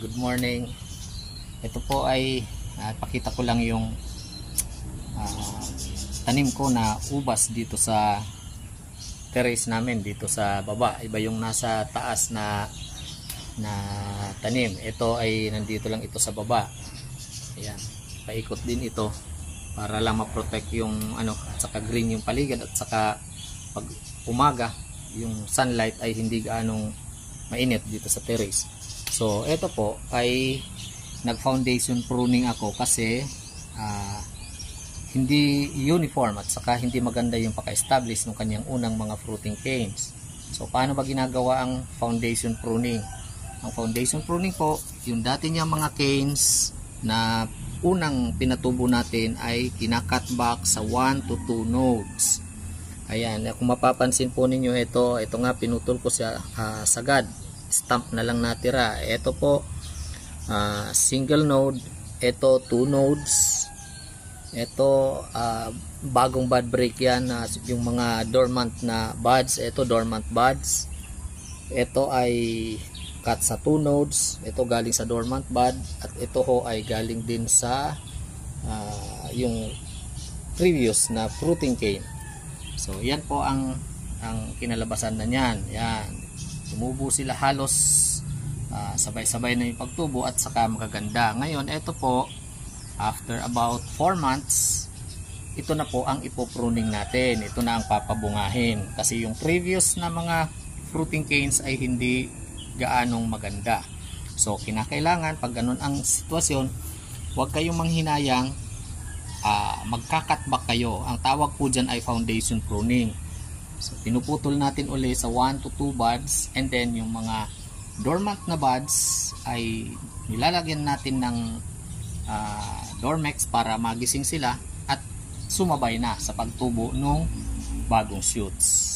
Good morning. Ito po ay pakita ko lang yung tanim ko na ubas dito sa terrace namin dito sa baba. Iba yung nasa taas na tanim. Ito ay nandito lang ito sa baba. Ayan. Paikot din ito para lang ma-protect yung at saka green yung paligid, at saka pag umaga yung sunlight ay hindi gaanong mainit dito sa terrace. So ito po ay nag foundation pruning ako kasi hindi uniform at saka hindi maganda yung paka-establish ng kanyang unang mga fruiting canes. So paano ba ginagawa ang foundation pruning? Ang foundation pruning po, yung dati niyang mga canes na unang pinatubo natin ay kinakat back sa 1 to 2 nodes. Ayan, kung mapapansin po ninyo, ito nga pinutol ko siya sagad. Stump na lang natira. Ito po single node, ito 2 nodes, ito bagong bud break yan, yung mga dormant na buds, ito dormant buds, ito ay cut sa 2 nodes, ito galing sa dormant bud, at ito ho ay galing din sa yung previous na fruiting cane. So yan po ang kinalabasan na niyan. Yan, tumubo sila halos sabay-sabay na yung pagtubo at saka magaganda. Ngayon ito po, after about 4 months, ito na po ang ipopruning natin. Ito na ang papabungahin kasi yung previous na mga fruiting canes ay hindi gaanong maganda. So kinakailangan pag ganun ang sitwasyon, huwag kayong manghinayang, magka-cutback kayo. Ang tawag po dyan ay foundation pruning. So pinuputol natin uli sa 1 to 2 buds, and then yung mga dormant na buds ay nilalagyan natin ng Dormex para magising sila at sumabay na sa pagtubo ng bagong shoots.